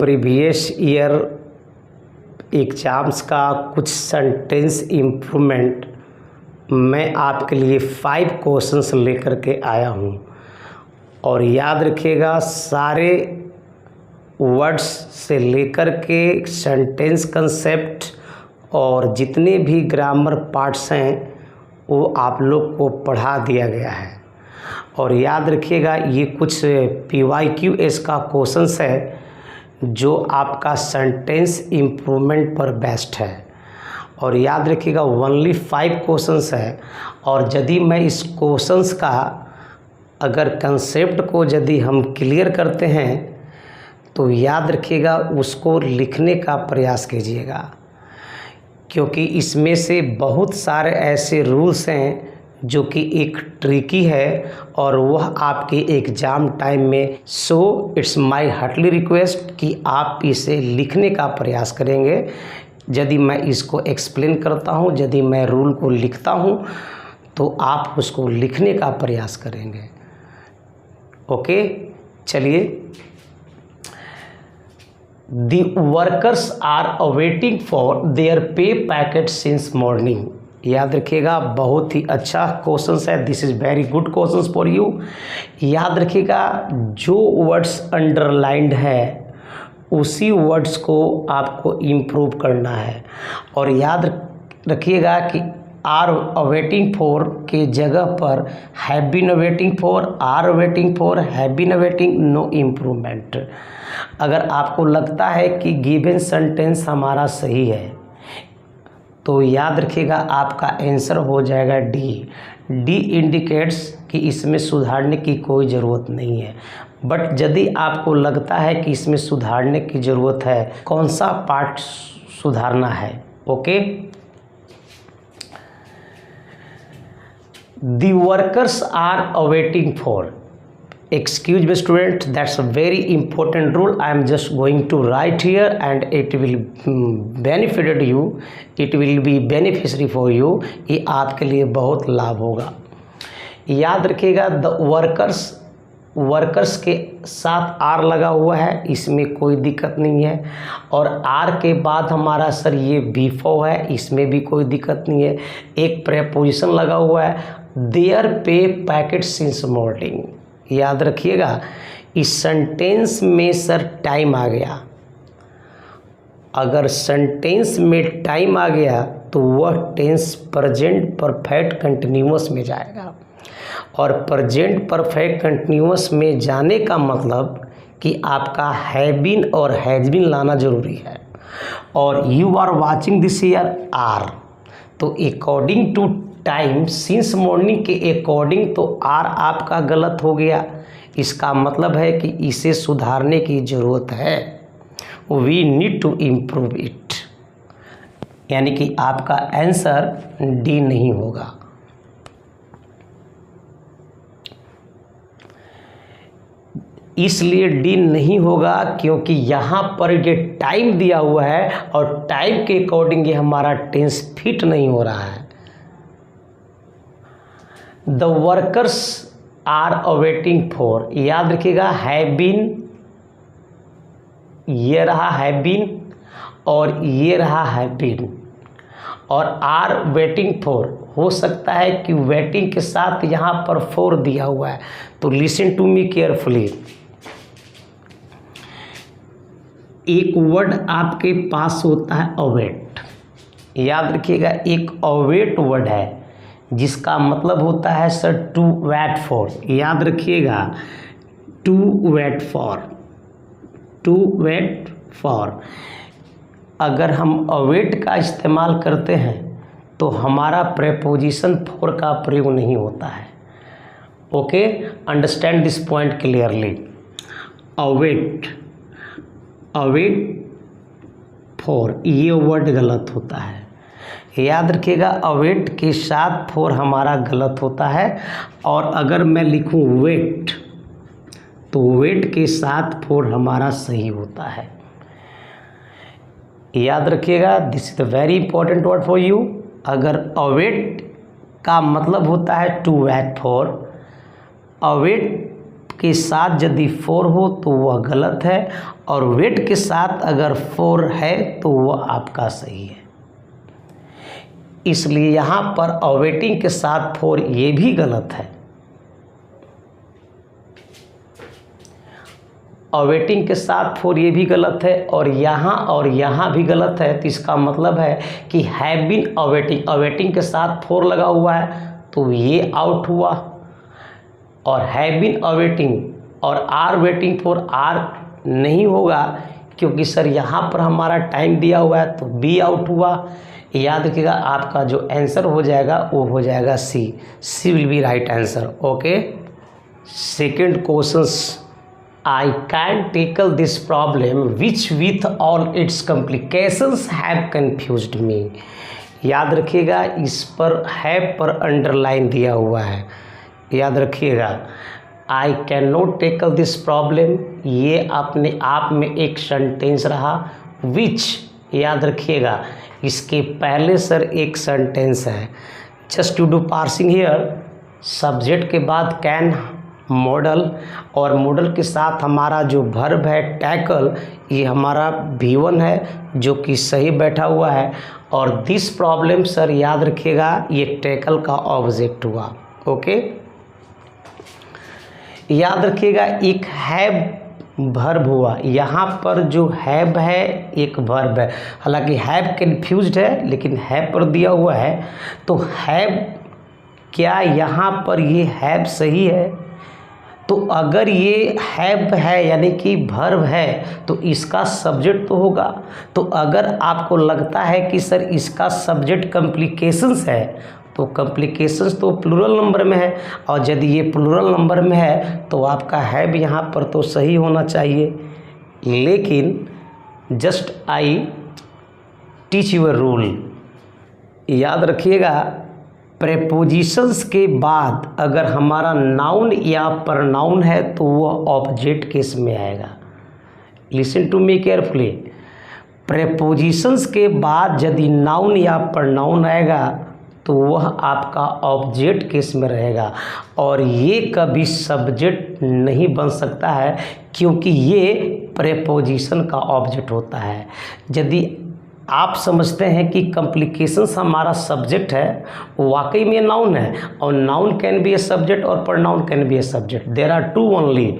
Previous year exams का कुछ sentence improvement मैं आपके लिए 5 क्वेश्चंस लेकर के आया हूँ। और याद रखिएगा, सारे वर्ड्स से लेकर के सेंटेंस कंसेप्ट और जितने भी ग्रामर पार्ट्स हैं वो आप लोग को पढ़ा दिया गया है। और याद रखिएगा, ये कुछ PYQS का क्वेश्चंस है जो आपका सेंटेंस इम्प्रूवमेंट पर बेस्ड है। और याद रखिएगा, ओनली 5 क्वेश्चंस है। और यदि मैं इस क्वेश्चंस का अगर कंसेप्ट को यदि हम क्लियर करते हैं तो याद रखिएगा उसको लिखने का प्रयास कीजिएगा, क्योंकि इसमें से बहुत सारे ऐसे रूल्स हैं जो कि एक ट्रिकी है और वह आपके एग्ज़ाम टाइम में। So it's my heartly request कि आप इसे लिखने का प्रयास करेंगे। यदि मैं इसको एक्सप्लेन करता हूँ, यदि मैं रूल को लिखता हूँ तो आप उसको लिखने का प्रयास करेंगे। ओके, चलिए। The workers are awaiting for their pay packet since morning। याद रखिएगा, बहुत ही अच्छा क्वेश्चन है। This is very good question for you. याद रखिएगा, जो वर्ड्स अंडरलाइंड है उसी वर्ड्स को आपको इम्प्रूव करना है। और याद रखिएगा कि आर अवेटिंग फॉर के जगह पर have been awaiting for, are awaiting for, have been awaiting, no improvement. अगर आपको लगता है कि गिवन सेंटेंस हमारा सही है तो याद रखिएगा आपका आंसर हो जाएगा डी। डी इंडिकेट्स कि इसमें सुधारने की कोई ज़रूरत नहीं है। बट यदि आपको लगता है कि इसमें सुधारने की ज़रूरत है, कौन सा पार्ट सुधारना है? Okay, the workers are awaiting for. Excuse me student, that's a very important rule. I am just going to write here and it will benefit you, it will be beneficiary for you। ये आपके लिए बहुत लाभ होगा। याद रखिएगा, the workers के साथ आर लगा हुआ है, इसमें कोई दिक्कत नहीं है। और आर के बाद हमारा सर ये बिफोर है, इसमें भी कोई दिक्कत नहीं है। एक प्रेपोजिशन लगा हुआ है, देयर पे पैकेट सिंस मॉर्निंग। याद रखिएगा, इस सेंटेंस में सर टाइम आ गया। अगर सेंटेंस में टाइम आ गया तो वह टेंस प्रेजेंट परफेक्ट कंटिन्यूअस में जाएगा। और प्रेजेंट परफेक्ट कंटिन्यूअस में जाने का मतलब कि आपका हैव बीन और हैज बीन लाना ज़रूरी है। और you are watching this year are, तो according to time since morning के अकॉर्डिंग तो आर आपका गलत हो गया। इसका मतलब है कि इसे सुधारने की ज़रूरत है। We need to improve it, यानी कि आपका आंसर डी नहीं होगा। इसलिए डी नहीं होगा क्योंकि यहाँ पर ये टाइम दिया हुआ है और टाइम के अकॉर्डिंग ये हमारा टेंस फिट नहीं हो रहा है। The workers are awaiting for, याद रखिएगा हैव बीन, ये रहा हैव बीन और ये रहा हैव बीन। और आर वेटिंग फॉर, हो सकता है कि वेटिंग के साथ यहाँ पर फॉर दिया हुआ है। तो लिसन टू मी केयरफुली। एक वर्ड आपके पास होता है अवेट। याद रखिएगा, एक अवेट वर्ड है जिसका मतलब होता है सर टू वेट फॉर। याद रखिएगा, to wait for, to wait for. अगर हम अवेट का इस्तेमाल करते हैं तो हमारा प्रेपोजिशन फॉर का प्रयोग नहीं होता है। Okay, understand this point clearly. Await, await for, ये वर्ड गलत होता है। याद रखिएगा, अवेट के साथ फॉर हमारा गलत होता है। और अगर मैं लिखूं वेट तो वेट के साथ फॉर हमारा सही होता है। याद रखिएगा, this is the very important word for you. अगर अवेट का मतलब होता है टू वेट फॉर, अवेट के साथ यदि फोर हो तो वह गलत है, और वेट के साथ अगर फोर है तो वह आपका सही है। इसलिए यहाँ पर अवेटिंग के साथ फोर ये भी गलत है, अवेटिंग के साथ फोर ये भी गलत है, और यहाँ भी गलत है। तो इसका मतलब है कि हैव बीन अवेटिंग, अवेटिंग के साथ फोर लगा हुआ है तो ये आउट हुआ, और हैव बीन अवेटिंग और आर वेटिंग फॉर आर नहीं होगा, क्योंकि सर यहाँ पर हमारा टाइम दिया हुआ है तो बी आउट हुआ। याद रखिएगा आपका जो आंसर हो जाएगा वो हो जाएगा C, C will be right answer. Okay, second question, I can tackle this problem which with all its complications have confused me। याद रखिएगा इस पर हैव पर अंडरलाइन दिया हुआ है, याद रखिएगा। I cannot tackle this problem, ये अपने आप में एक सेंटेंस रहा। which, याद रखिएगा इसके पहले सर एक सेंटेंस है। Just to do parsing here, subject के बाद कैन मॉडल, और मॉडल के साथ हमारा जो वर्ब है टैकल, ये हमारा V1 है जो कि सही बैठा हुआ है, और दिस प्रॉब्लम सर याद रखिएगा ये टैकल का ऑब्जेक्ट हुआ। ओके, याद रखिएगा एक हैव वर्ब हुआ, यहाँ पर जो हैव है एक वर्ब है, हालांकि हैव कन्फ्यूज्ड है लेकिन हैव पर दिया हुआ है। तो हैव, क्या यहाँ पर ये हैव सही है? तो अगर ये हैव है यानी कि वर्ब है तो इसका सब्जेक्ट तो होगा। तो अगर आपको लगता है कि सर इसका सब्जेक्ट कॉम्प्लिकेशंस है तो कॉम्प्लिकेशंस तो प्लूरल नंबर में है, और यदि ये प्लूरल नंबर में है तो आपका हैव यहाँ पर तो सही होना चाहिए। लेकिन just I teach you a rule, याद रखिएगा प्रेपोजिशंस के बाद अगर हमारा नाउन या प्रनाउन है तो वह ऑब्जेक्ट केस में आएगा। Listen to me carefully, prepositions के बाद यदि नाउन या प्रनाउन आएगा तो वह आपका ऑब्जेक्ट केस में रहेगा, और ये कभी सब्जेक्ट नहीं बन सकता है क्योंकि ये प्रेपोजिशन का ऑब्जेक्ट होता है। यदि आप समझते हैं कि कॉम्प्लिकेशंस हमारा सब्जेक्ट है, वाकई में नाउन है, और noun can be a subject और pronoun can be a subject, there are two only,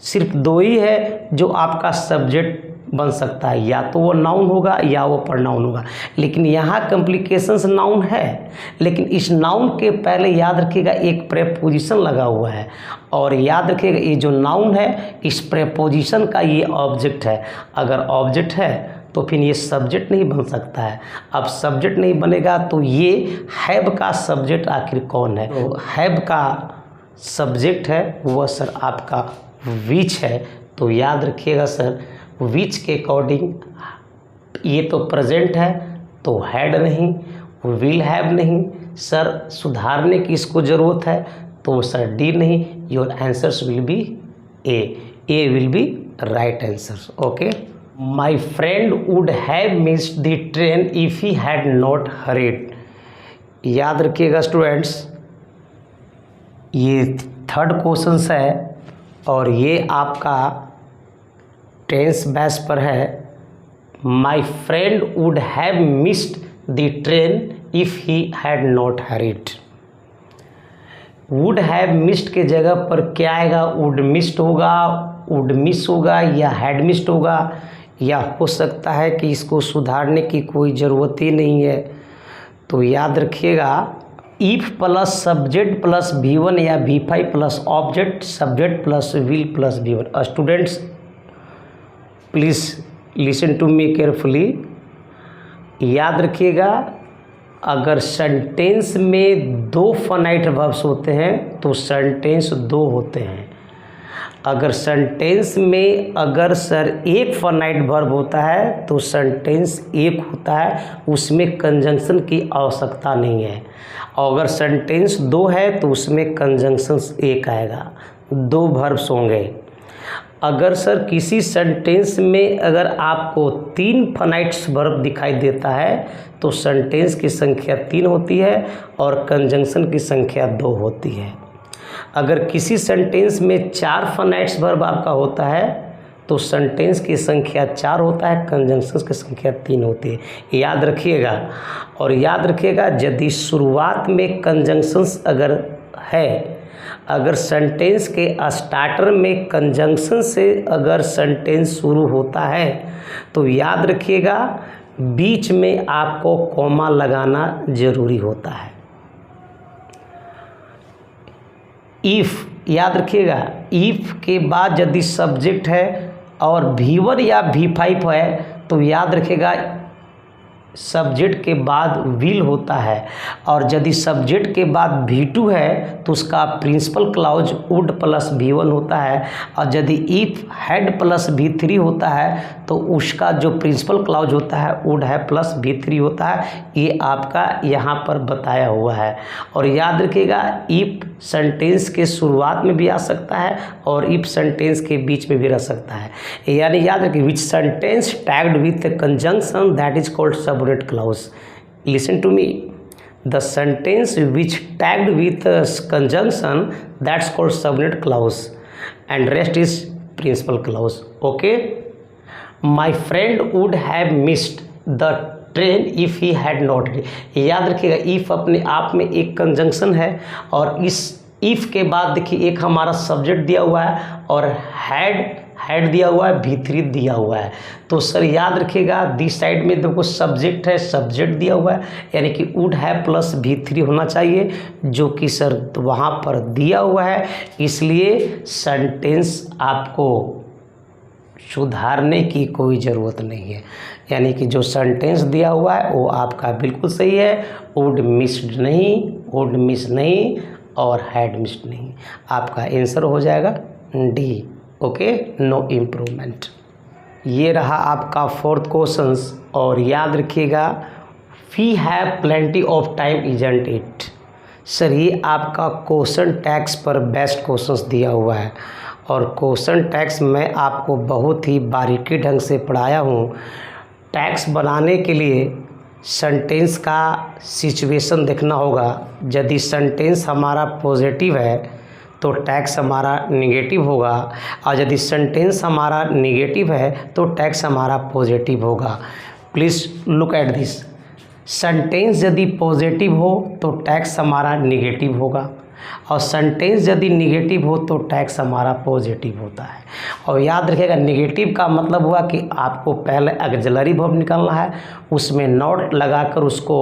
सिर्फ दो ही है जो आपका सब्जेक्ट बन सकता है, या तो वो नाउन होगा या वो प्रनाउन होगा। लेकिन यहाँ कॉम्प्लिकेशंस नाउन है, लेकिन इस नाउन के पहले याद रखिएगा एक प्रेपोजिशन लगा हुआ है, और याद रखिएगा ये जो नाउन है इस प्रेपोजिशन का ये ऑब्जेक्ट है। अगर ऑब्जेक्ट है तो फिर ये सब्जेक्ट नहीं बन सकता है। अब सब्जेक्ट नहीं बनेगा तो ये हैव का सब्जेक्ट आखिर कौन है? तो हैव का सब्जेक्ट है वह सर आपका विच है। तो याद रखिएगा सर विच के अकॉर्डिंग ये तो प्रेजेंट है तो हैड नहीं, विल हैव नहीं, सर सुधारने की इसको ज़रूरत है तो सर डी नहीं, your answers will be A will be right answer. Okay, my friend would have missed the train if he had not hurried. याद रखिएगा स्टूडेंट्स ये थर्ड क्वेश्चन है और ये आपका टेंस बेस पर है। My friend would have missed the train if he had not hurried. Would have missed के जगह पर क्या आएगा? वुड मिस्ड होगा, वुड मिस होगा, या हैड मिस्ड होगा, या हो सकता है कि इसको सुधारने की कोई ज़रूरत ही नहीं है। तो याद रखिएगा if plus subject plus V1 या V5 plus object subject plus will plus V1। Students please listen to me carefully, याद रखिएगा अगर सेंटेंस में दो फाइनाइट वर्ब्स होते हैं तो सेंटेंस दो होते हैं। अगर सेंटेंस में अगर सर एक फाइनाइट वर्ब होता है तो सेंटेंस एक होता है, उसमें कंजंक्शन की आवश्यकता नहीं है। और अगर सेंटेंस दो है तो उसमें कंजंक्शंस एक आएगा, दो वर्ब्स होंगे। अगर सर किसी सेंटेंस में अगर आपको तीन फाइनाइट्स वर्ब दिखाई देता है तो सेंटेंस की संख्या 3 होती है और कंजंक्शन की संख्या 2 होती है। अगर किसी सेंटेंस में 4 फाइनाइट्स वर्ब आपका होता है तो सेंटेंस की संख्या 4 होता है, कंजंक्शंस की संख्या 3 होती है। याद रखिएगा। और याद रखिएगा यदि शुरुआत में कंजंक्शंस अगर है, अगर सेंटेंस के स्टार्टर में कंजंक्शन से अगर सेंटेंस शुरू होता है तो याद रखिएगा बीच में आपको कॉमा लगाना ज़रूरी होता है। इफ़, याद रखिएगा, इफ़ के बाद यदि सब्जेक्ट है और V1 या V5 है तो याद रखिएगा सब्जेक्ट के बाद विल होता है, और यदि सब्जेक्ट के बाद V2 है तो उसका principal clause would plus V1 होता है, और यदि इफ हैड प्लस V3 होता है तो उसका जो प्रिंसिपल क्लाउज होता है वुड है प्लस V3 होता है। ये आपका यहाँ पर बताया हुआ है। और याद रखिएगा इफ सेंटेंस के शुरुआत में भी आ सकता है और इफ सेंटेंस के बीच में भी रह सकता है। यानी याद रखिए विच sentence tagged with A conjunction that is called subordinate clause. Listen to me. The sentence which tagged with a conjunction that's called subordinate clause, and rest is principal clause. Okay. My friend would have missed the train if he had not. याद रखिएगा if अपने आप में एक conjunction है और इस if के बाद देखिए एक हमारा सब्जेक्ट दिया हुआ है और हैड दिया हुआ है, V3 दिया हुआ है। तो सर याद रखिएगा दिस साइड में देखो सब्जेक्ट है, सब्जेक्ट दिया हुआ है, यानी कि वुड है प्लस V3 होना चाहिए, जो कि सर वहाँ पर दिया हुआ है। इसलिए सेंटेंस आपको सुधारने की कोई ज़रूरत नहीं है, यानी कि जो सेंटेंस दिया हुआ है वो आपका बिल्कुल सही है। वुड मिस्ड नहीं, वुड मिस नहीं और हैड मिस्ड नहीं। आपका आंसर हो जाएगा डी। Okay, no improvement. ये रहा आपका 4th क्वेश्चंस। और याद रखिएगा we have plenty of time isn't it. Sir ये आपका क्वेश्चन टैक्स पर बेस्ट क्वेश्चंस दिया हुआ है, और क्वेश्चन टैक्स मैं आपको बहुत ही बारीकी ढंग से पढ़ाया हूँ। टैक्स बनाने के लिए सेंटेंस का सिचुएशन देखना होगा। यदि सेंटेंस हमारा पॉजिटिव है तो टैक्स हमारा निगेटिव होगा, और यदि सेंटेंस हमारा निगेटिव है तो टैक्स हमारा पॉजिटिव होगा। Please look at this. Sentence यदि पॉजिटिव हो तो टैक्स हमारा निगेटिव होगा, और सेंटेंस यदि निगेटिव हो तो टैक्स हमारा पॉजिटिव होता है। और याद रखिएगा निगेटिव का मतलब हुआ कि आपको पहले ऑक्सिलरी वर्ब निकालना है, उसमें नॉट लगाकर उसको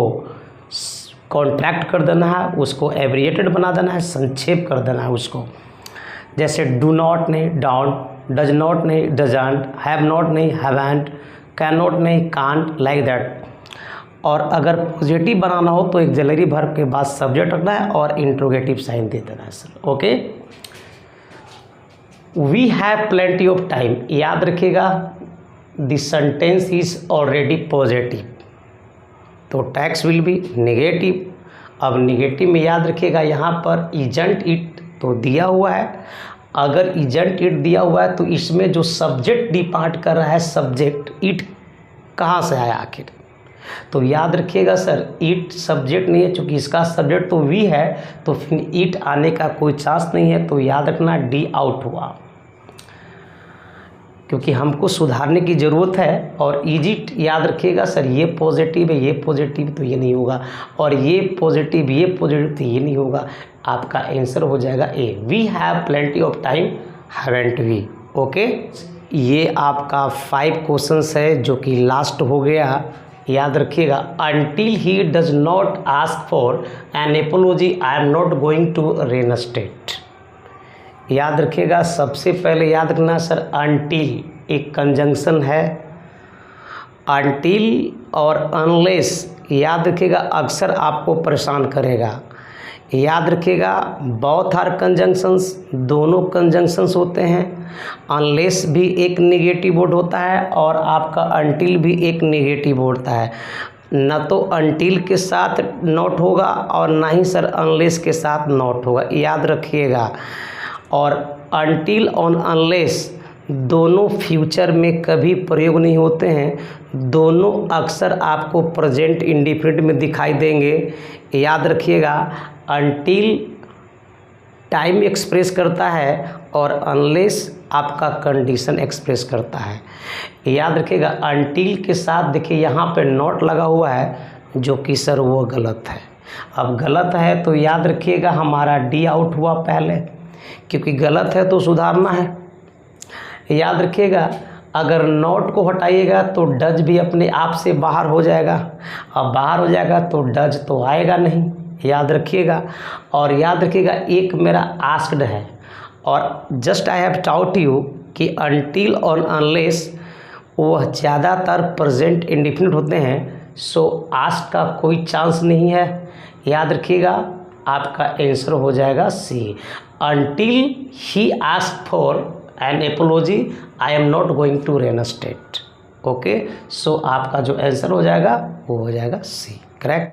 कॉन्ट्रैक्ट कर देना है, उसको एब्रिएटेड बना देना है, संक्षेप कर देना है उसको। जैसे डू नॉट नहीं डोंट, डज नॉट नहीं डजंट, हैव नॉट नहीं हैवंट, कैन नॉट नहीं कांट, लाइक दैट। और अगर पॉजिटिव बनाना हो तो ऑक्सिलरी वर्ब के बाद सब्जेक्ट रखना है और इंट्रोगेटिव साइन दे देना है sir. Okay, we have plenty of time. याद रखिएगा this sentence is already positive तो टैक्स विल बी नेगेटिव। अब नेगेटिव में याद रखिएगा यहाँ पर इजंट इट तो दिया हुआ है। अगर इजंट इट दिया हुआ है तो इसमें जो सब्जेक्ट डिपार्ट कर रहा है, सब्जेक्ट इट कहाँ से आया आखिर? तो याद रखिएगा सर इट सब्जेक्ट नहीं है, चूँकि इसका सब्जेक्ट तो वी है तो फिर इट आने का कोई चांस नहीं है। तो याद रखना डी आउट हुआ, क्योंकि हमको सुधारने की ज़रूरत है। और इजिट याद रखिएगा सर ये पॉजिटिव है, ये पॉजिटिव तो ये नहीं होगा, और ये पॉजिटिव तो ये नहीं होगा। आपका आंसर हो जाएगा A. We have plenty of time, haven't we. Okay, ये आपका 5 क्वेश्चंस है जो कि लास्ट हो गया। याद रखिएगा until he does not ask for an apology I am not going to reinstate. याद रखिएगा सबसे पहले याद रखना सर अनटिल एक कंजंक्शन है। अनटिल और अनलेस याद रखिएगा अक्सर आपको परेशान करेगा। याद रखिएगा बोथ आर कंजंक्शंस, दोनों कंजंक्शंस होते हैं। अनलेस भी एक नेगेटिव वर्ड होता है और आपका अनटिल भी एक नेगेटिव होता है। न तो अनटिल के साथ नॉट होगा और ना ही सर अनलेस के साथ नॉट होगा, याद रखिएगा। और अनटिल और अनलेस दोनों फ्यूचर में कभी प्रयोग नहीं होते हैं, दोनों अक्सर आपको प्रेजेंट इंडिफिनिट में दिखाई देंगे। याद रखिएगा अनटिल टाइम एक्सप्रेस करता है और अनलेस आपका कंडीशन एक्सप्रेस करता है। याद रखिएगा अनटिल के साथ देखिए यहाँ पे नॉट लगा हुआ है जो कि सर वो गलत है। अब गलत है तो याद रखिएगा हमारा डी आउट हुआ पहले, क्योंकि गलत है तो सुधारना है। याद रखिएगा अगर नॉट को हटाइएगा तो डज भी अपने आप से बाहर हो जाएगा, अब बाहर हो जाएगा तो डज तो आएगा नहीं, याद रखिएगा। और याद रखिएगा एक मेरा आस्क्ड है और just I have taught you कि अनटिल और अनलेस वह ज़्यादातर प्रेजेंट इंडेफिनिट होते हैं, सो आस्क का कोई चांस नहीं है। याद रखिएगा आपका आंसर हो जाएगा C, until he ask for an apology I am not going to reinstate. Okay, so आपका जो आंसर हो जाएगा वो हो जाएगा सी, करेक्ट।